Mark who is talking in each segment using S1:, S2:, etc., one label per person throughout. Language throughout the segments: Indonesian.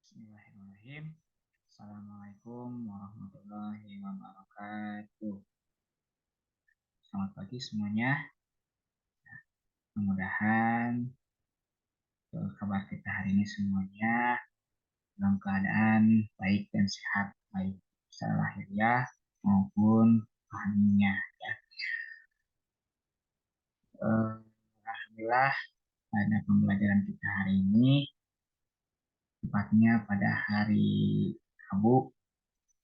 S1: Bismillahirrahmanirrahim. Assalamualaikum warahmatullahi wabarakatuh. Selamat pagi semuanya. Mudah-mudahan kabar kita hari ini semuanya dalam keadaan baik dan sehat, baik secara lahiriah maupun rohaninya. Ya. Alhamdulillah pada pembelajaran kita hari ini, tepatnya pada hari Rabu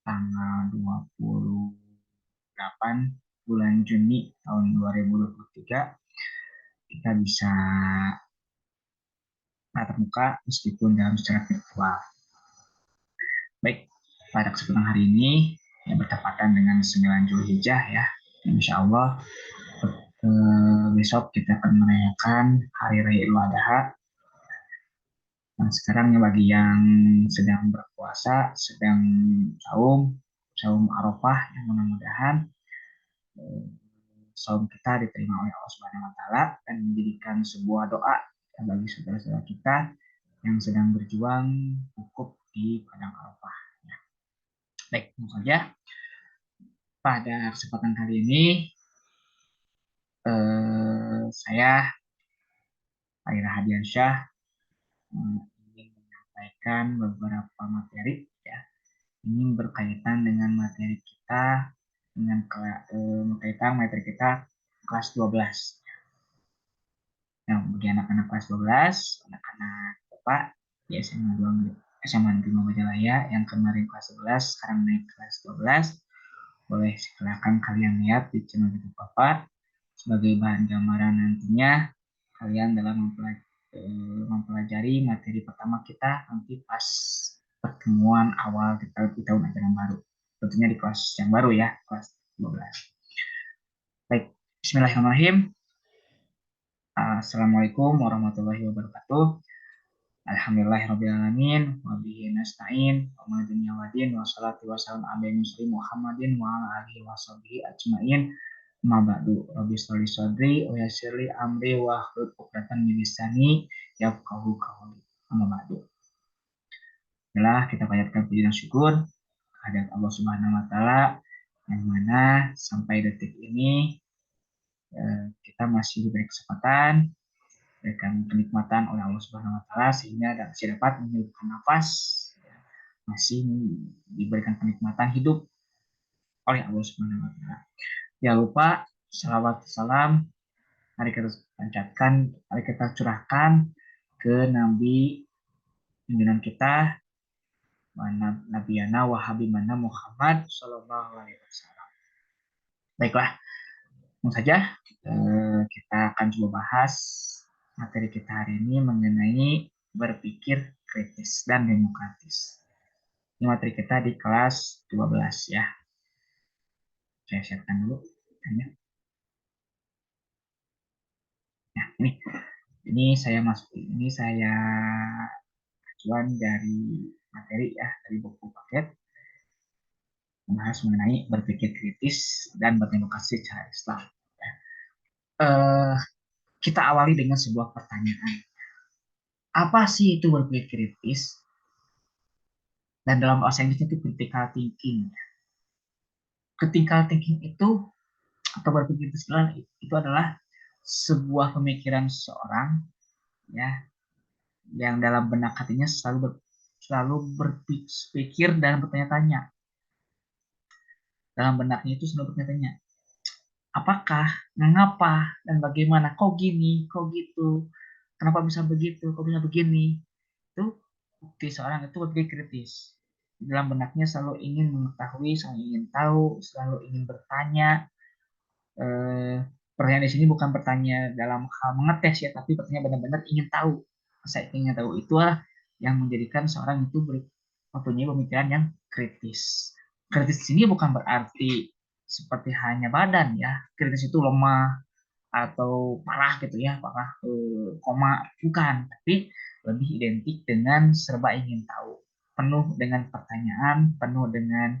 S1: tanggal 28 bulan Juni tahun 2023, kita bisa tatap muka meskipun dalam secara virtual. Baik, pada kesempatan hari ini yang bertepatan dengan 9 Zulhijjah ya, insya Allah besok kita akan merayakan Hari Raya Idul Adha. Nah, sekarang bagi yang sedang berpuasa, sedang saum Arafah, yang mudah-mudahan saum kita diterima oleh Allah Subhanahu wa taala dan menjadikan sebuah doa bagi saudara-saudara kita yang sedang berjuang wukuf di padang Arafah. Ya. Baik, tentu saja pada kesempatan kali ini saya Aira Hadiansyah ingin menyampaikan beberapa materi ya. Ini berkaitan dengan materi kita dengan berkaitan materi kita kelas 12. Nah, bagi anak-anak kelas 12, anak-anak Bapak di SMA 2, SMA Negeri Majalaya yang kemarin kelas 11, sekarang naik kelas 12, boleh silakan kalian lihat di channel YouTube Bapak sebagai bahan gambaran nantinya kalian dalam mempelajari materi pertama kita nanti pas pertemuan awal kita di tahun ajaran baru. Tentunya di kelas yang baru ya, kelas 12. Baik, Bismillahirrahmanirrahim. Assalamualaikum warahmatullahi wabarakatuh. Alhamdulillahirrabbilalamin. Wabihi nasta'in. Wa dunya wadin. Wassalatu wassalamu ala muslim Muhammadin wa ala alihi wa sahbihi ajma'in. Ma ba'du. Rabbi sholli sadri wa yassirli amri wa hlul 'uqdatam min lisani yafqahu qawli. Amma ba'du. Setelah kita panjatkan puji dan syukur kehadirat Allah Subhanahu wa taala yang mana sampai detik ini kita masih diberi kesempatan, diberikan kenikmatan oleh Allah Subhanahu wa taala sehingga masih dapat menghidupkan nafas, masih diberikan kenikmatan hidup oleh Allah Subhanahu wa taala. Jangan lupa salawat salam mari kita panjatkan, mari kita curahkan ke Nabi junjungan kita Nabiyana wa Habibana Muhammad Sallallahu Alaihi Wasallam. Baiklah, langsung saja kita akan coba bahas materi kita hari ini mengenai berpikir kritis dan demokratis. Ini materi kita di kelas 12 ya. Saya siapkan dulu. Nah, ini saya acuan dari materi ya, dari buku paket membahas mengenai berpikir kritis dan berdemokrasi secara Islam. Ya. Kita awali dengan sebuah pertanyaan. Apa sih itu berpikir kritis? Dan dalam bahasa Inggris itu critical thinking. Critical thinking itu atau berpikir kritis itu adalah sebuah pemikiran seseorang ya yang dalam benak hatinya selalu berpikir dan bertanya-tanya. Dalam benaknya itu selalu bertanya-tanya, apakah, mengapa, dan bagaimana, kok gini, kok gitu, kenapa bisa begitu, kok bisa begini. Itu bukti seorang itu berpikir kritis. Dalam benaknya selalu ingin mengetahui, selalu ingin tahu, selalu ingin bertanya. Pertanyaan di sini bukan bertanya dalam hal mengetes ya, tapi pertanyaan benar-benar ingin tahu. Saya ingin tahu itulah yang menjadikan seorang itu mempunyai pemikiran yang kritis. Kritis di sini bukan berarti seperti hanya badan ya. Kritis itu lemah atau parah gitu ya, parah koma, bukan, tapi lebih identik dengan serba ingin tahu, penuh dengan pertanyaan, penuh dengan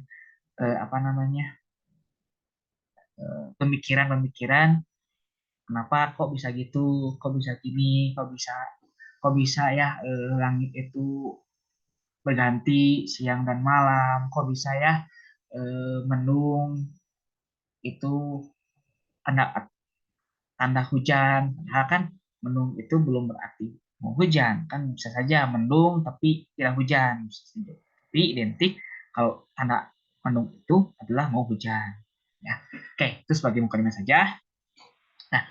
S1: apa namanya pemikiran-pemikiran, kenapa kok bisa gitu, kok bisa gini, kok bisa ya langit itu berganti siang dan malam. Kok bisa ya mendung itu tanda tanda hujan. Padahal kan mendung itu belum berarti mau hujan. Kan bisa saja mendung tapi tidak hujan. Bisa saja. Tapi identik kalau tanda mendung itu adalah mau hujan. Ya. Oke, itu sebagai mukadimah saja. Nah,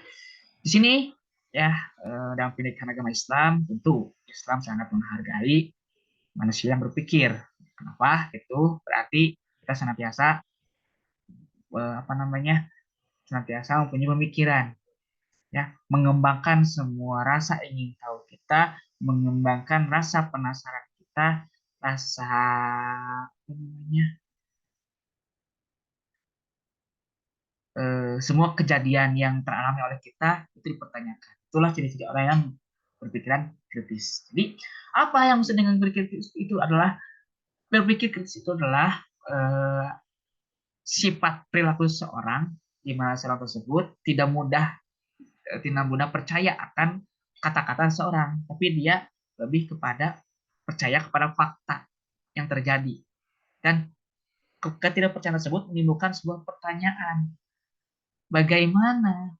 S1: di sini ya dalam pendidikan agama Islam tentu Islam sangat menghargai manusia yang berpikir. Kenapa? Itu berarti kita senantiasa apa namanya? Senantiasa mempunyai pemikiran ya, mengembangkan semua rasa ingin tahu kita, mengembangkan rasa penasaran kita, rasa apa namanya, semua kejadian yang teralami oleh kita itu dipertanyakan. Itulah ciri-ciri orang yang berpikiran kritis. Jadi apa yang maksud dengan berpikir kritis itu adalah berpikir kritis itu adalah eh, sifat perilaku seseorang di mana seorang tersebut tidak mudah percaya akan kata-kata seseorang, tapi dia lebih kepada percaya kepada fakta yang terjadi. Dan ketidakpercayaan tersebut menimbulkan sebuah pertanyaan. Bagaimana?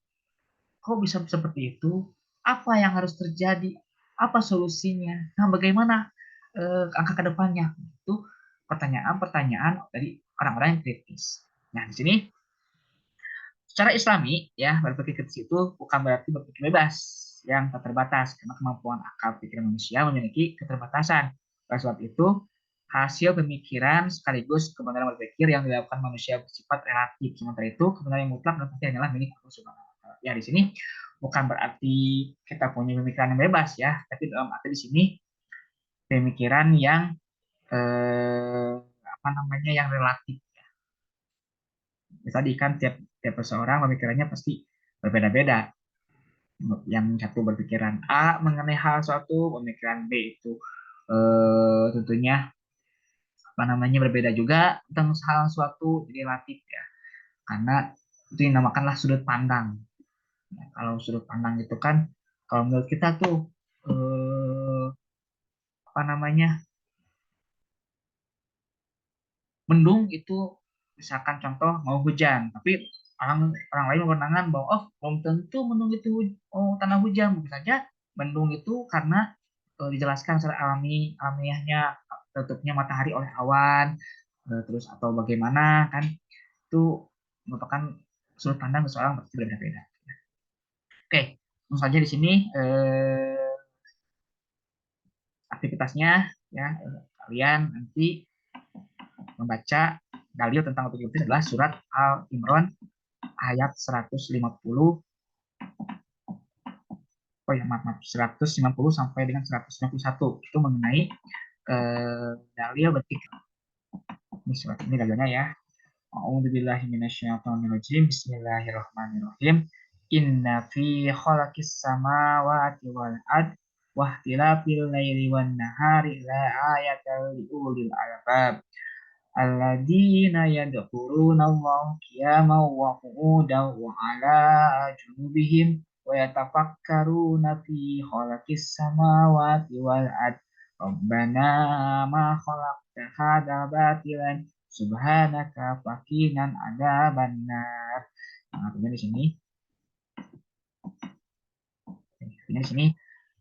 S1: Kok bisa seperti itu? Apa yang harus terjadi? Apa solusinya? Nah, bagaimana angka ke depannya? Itu pertanyaan-pertanyaan dari orang-orang yang kritis. Nah, di sini secara Islami ya berpikir kritis itu bukan berarti berpikir bebas yang tak terbatas karena kemampuan akal pikiran manusia memiliki keterbatasan. Oleh sebab itu, hasil pemikiran sekaligus kebenaran berpikir yang dilakukan manusia bersifat relatif. Sementara itu, kebenaran yang mutlak dan pasti hanyalah milik Allah Subhanahu wa taala. Ya, di sini bukan berarti kita punya pemikiran yang bebas ya, tapi dalam arti di sini pemikiran yang apa namanya yang relatif. Tadi kan tiap tiap seseorang pemikirannya pasti berbeda-beda. Yang satu berpikiran A mengenai hal suatu, pemikiran B itu tentunya apa namanya berbeda juga tentang hal suatu, jadi relatif ya. Karena itu yang dinamakanlah sudut pandang. Ya, kalau sudut pandang itu kan kalau menurut kita tuh apa namanya mendung itu misalkan contoh mau hujan, tapi orang orang lain berpandangan bahwa oh belum tentu mendung itu tanah hujan, mungkin saja mendung itu karena dijelaskan secara alamiahnya tertutupnya matahari oleh awan, terus atau bagaimana kan itu merupakan sudut pandang seseorang pasti berbeda-beda. Oke, langsung saja di sini aktivitasnya ya kalian nanti membaca dalil tentang topik itu adalah surat Al-Imran ayat 150 maaf 150 sampai dengan 151 itu mengenai dalil berpikir. Ini surat ini dalilnya ya. A'udzubillahi minasyaitonirrajim. Bismillahirrahmanirrahim. Inna fi khalaqis samawati wal ard wa ikhtilafil laili wan nahari la ayatal liulil albab. Alladzina yadhkuruna Allah qiyaman wa qu'udan wa 'ala junubihim wa yatafakkaruna fi khalaqis samawati wal ard. Rabbana ma khalaqta hadza batilan subhanaka faqinan adzabannar. Nah, artinya di sini,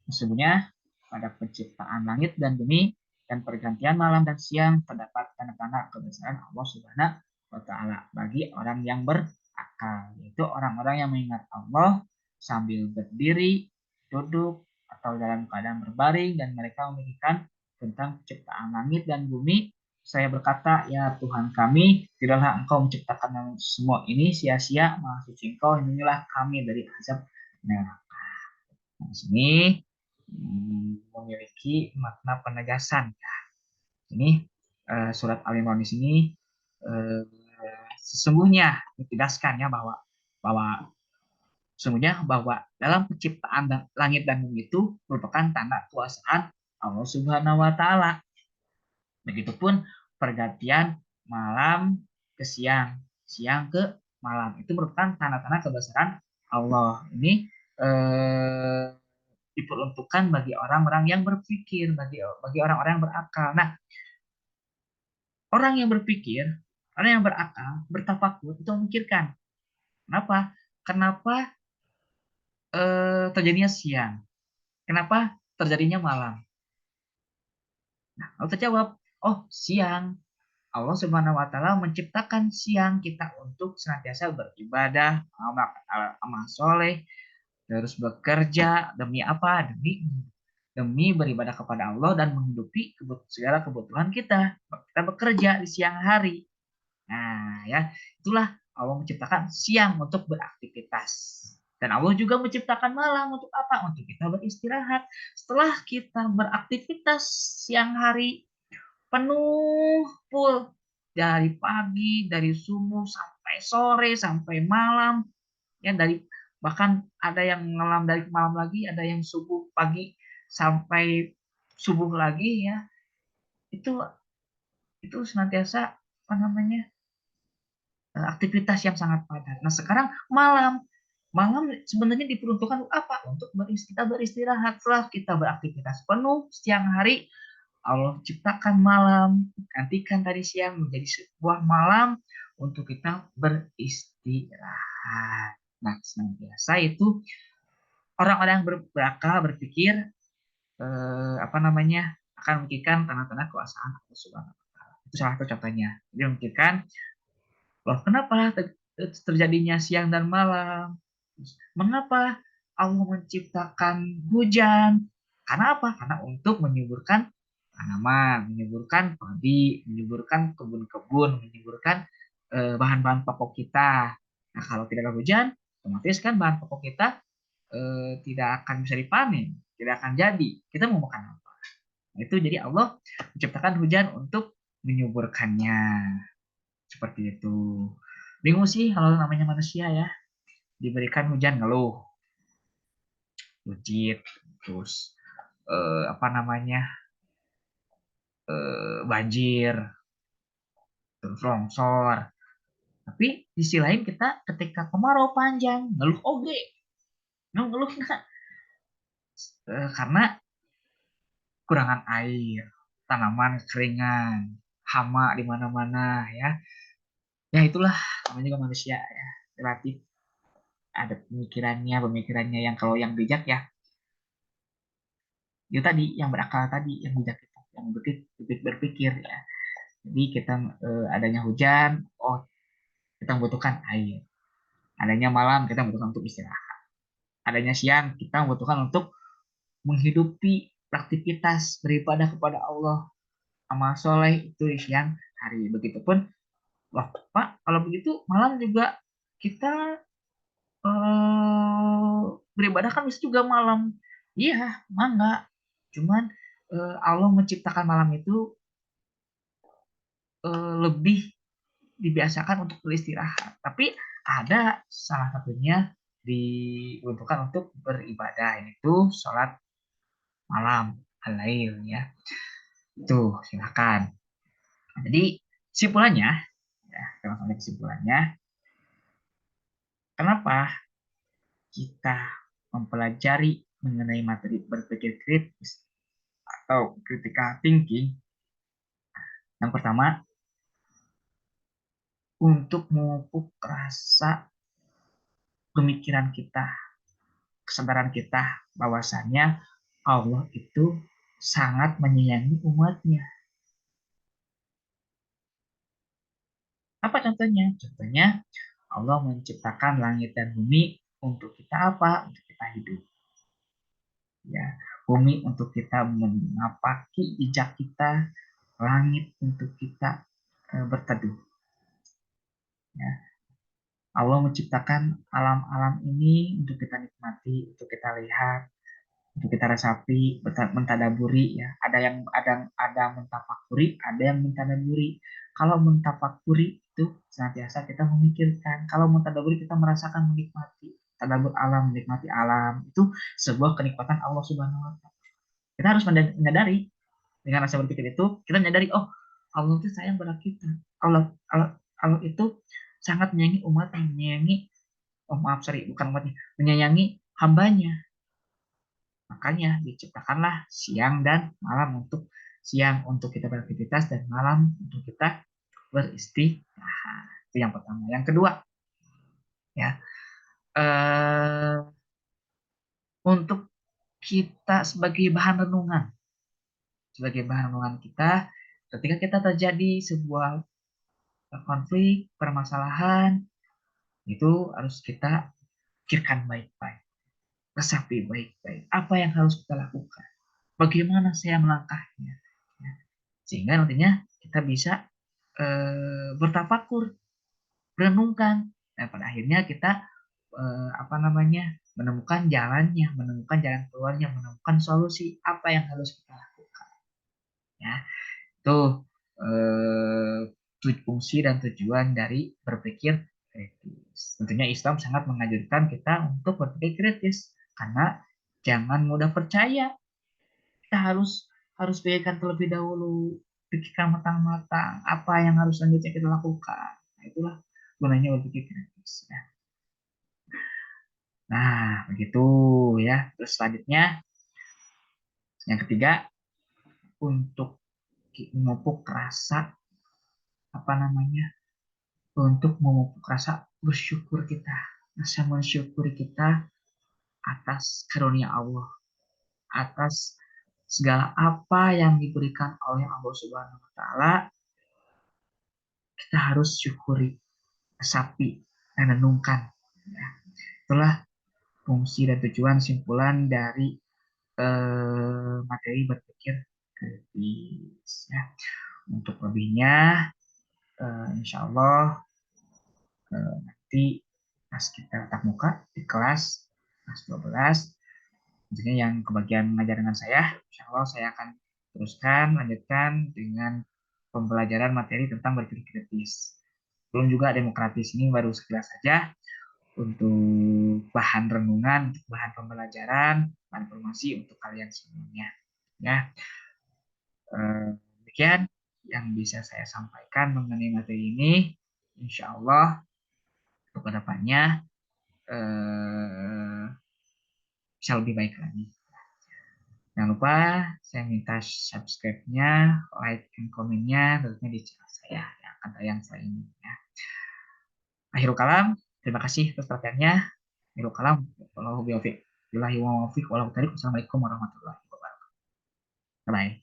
S1: sesungguhnya pada penciptaan langit dan bumi dan pergantian malam dan siang terdapat tanda-tanda kebesaran Allah Subhanahu wa taala bagi orang yang berakal, yaitu orang-orang yang mengingat Allah sambil berdiri, duduk, atau dalam keadaan berbaring dan mereka memikirkan tentang penciptaan langit dan bumi. Saya berkata, ya Tuhan kami, tidaklah Engkau menciptakan semua ini sia-sia, Maha Suci Engkau, lindungilah kami dari azab neraka. Nah, di sini memiliki makna penegasan. Ini surat Al-Imran di sini eh, sesungguhnya ditegaskan ya bahwa sesungguhnya bahwa dalam penciptaan langit dan bumi itu merupakan tanda kuasaan Allah Subhanahu wa taala. Begitupun pergantian malam ke siang, siang ke malam itu merupakan tanda-tanda kebesaran Allah. Ini diperuntukkan bagi orang-orang yang berpikir, bagi orang-orang yang berakal. Nah, orang yang berpikir, orang yang berakal, bertafakur itu memikirkan. Kenapa? Kenapa terjadinya siang? Kenapa terjadinya malam? Nah, kalau terjawab, oh siang. Allah Subhanahu wa taala menciptakan siang kita untuk senantiasa beribadah, amal soleh, terus bekerja demi apa? Demi beribadah kepada Allah dan menghidupi segala kebutuhan kita. Kita bekerja di siang hari. Nah, ya, itulah Allah menciptakan siang untuk beraktivitas. Dan Allah juga menciptakan malam untuk apa? Untuk kita beristirahat. Setelah kita beraktivitas siang hari penuh full dari pagi, dari subuh sampai sore, sampai malam, ya dari bahkan ada yang malam dari malam lagi, ada yang subuh pagi sampai subuh lagi ya. Itu senantiasa apa namanya? Aktivitas yang sangat padat. Nah, sekarang malam. Malam sebenarnya diperuntukkan untuk apa? Untuk kita beristirahat. Setelah kita beraktivitas penuh siang hari, Allah ciptakan malam, gantikan tadi siang menjadi sebuah malam untuk kita beristirahat. Nah, senantiasa itu orang-orang yang berakal berpikir apa namanya akan memikirkan tanda-tanda kuasaan Allah Subhanahu wa taala. Itu salah satu contohnya. Dia memikirkan, loh kenapa terjadinya siang dan malam? Mengapa Allah menciptakan hujan? Karena apa? Karena untuk menyuburkan tanaman, menyuburkan padi, menyuburkan kebun-kebun, menyuburkan bahan-bahan pokok kita. Nah, kalau tidak ada hujan, otomatis kan bahan pokok kita tidak akan bisa dipanen, tidak akan jadi. Kita mau makan apa? Nah, itu jadi Allah menciptakan hujan untuk menyuburkannya. Seperti itu. Bingung sih kalau namanya manusia ya. Diberikan hujan ngeluh, bucit, terus apa namanya banjir, terus longsor. Tapi di sisi lain kita ketika kemarau panjang ngeluh oge, ngeluh karena kurangan air, tanaman keringan, hama di mana-mana ya. Ya itulah namanya juga manusia ya. Relatif ada pemikirannya yang kalau yang bijak ya itu tadi yang berakal tadi yang bijak itu yang berpikir ya. Jadi kita adanya hujan, oh kita membutuhkan air. Adanya malam kita membutuhkan untuk istirahat. Adanya siang kita membutuhkan untuk menghidupi aktivitas beribadah kepada Allah. Amal soleh itu di siang hari. Begitupun, wah Pak, kalau begitu malam juga kita beribadah kan bisa juga malam. Iya, mangga. Cuman Allah menciptakan malam itu lebih dibiasakan untuk beristirahat. Tapi ada salah satunya diuntukkan untuk beribadah, yaitu sholat malam, al-lail ya. Itu silakan. Jadi kesimpulannya, ya, langsung kesimpulannya, kenapa kita mempelajari mengenai materi berpikir kritis atau critical thinking? Yang pertama, untuk memupuk rasa pemikiran kita, kesadaran kita bahwasanya Allah itu sangat menyayangi umatnya. Apa contohnya? Contohnya Allah menciptakan langit dan bumi untuk kita apa? Untuk kita hidup. Ya, bumi untuk kita menapaki jejak kita, langit untuk kita berteduh. Ya, Allah menciptakan alam-alam ini untuk kita nikmati, untuk kita lihat, untuk kita resapi, mentadaburi ya. Ada mentafakuri, ada yang mentadaburi. Kalau mentafakuri itu senantiasa kita memikirkan. Kalau mentadaburi kita merasakan menikmati. Tadabur alam, menikmati alam itu sebuah kenikmatan Allah Subhanahu wa taala. Kita harus menyadari dengan rasa berpikir itu, kita menyadari oh Allah itu sayang pada kita. Allah itu sangat menyayangi umatnya, menyayangi oh maaf sorry bukan umatnya, menyayangi hambanya. Makanya diciptakanlah siang dan malam, untuk siang untuk kita beraktivitas dan malam untuk kita beristirahat. Itu yang pertama. Yang kedua, ya, eh, untuk kita sebagai bahan renungan kita, ketika kita terjadi sebuah konflik, permasalahan, itu harus kita pikirkan baik-baik, resapi baik-baik. Apa yang harus kita lakukan? Bagaimana saya melangkahnya? Ya, sehingga nantinya kita bisa bertafakur, merenungkan, dan pada akhirnya kita apa namanya, menemukan jalannya, menemukan jalan keluarnya, menemukan solusi apa yang harus kita lakukan. Ya, itu fungsi dan tujuan dari berpikir kritis. Tentunya Islam sangat menganjurkan kita untuk berpikir kritis, karena jangan mudah percaya. Kita harus pikirkan terlebih dahulu, pikirkan matang-matang apa yang harus selanjutnya kita lakukan. Nah, itulah gunanya berpikir kritis. Ya. Nah, begitu ya. Terus selanjutnya, yang ketiga, untuk memupuk rasa apa namanya, untuk memupuk rasa bersyukur kita, rasa mensyukuri kita atas karunia Allah, atas segala apa yang diberikan oleh Allah Subhanahu wa taala. Kita harus syukuri, resapi, dan renungkan. Ya, itulah fungsi dan tujuan simpulan dari materi berpikir kritis. Ya. Untuk lebihnya, insya Allah nanti pas kita tatap muka di kelas 12, tentunya yang kebagian mengajar dengan saya, insya Allah saya akan teruskan, lanjutkan dengan pembelajaran materi tentang berpikir kritis. Belum juga demokratis, ini baru sekilas saja untuk bahan renungan, untuk bahan pembelajaran, bahan informasi untuk kalian semuanya. Ya, demikian yang bisa saya sampaikan mengenai materi ini. Insya Allah untuk kedepannya bisa lebih baik lagi. Jangan lupa saya minta subscribe-nya, like, dan komennya tentunya di channel saya yang akan tayang setelah ini. Ya. Akhirul kalam, terima kasih atas perhatiannya. Akhirul kalam, Wassalamualaikum warahmatullahi wabarakatuh. Bye.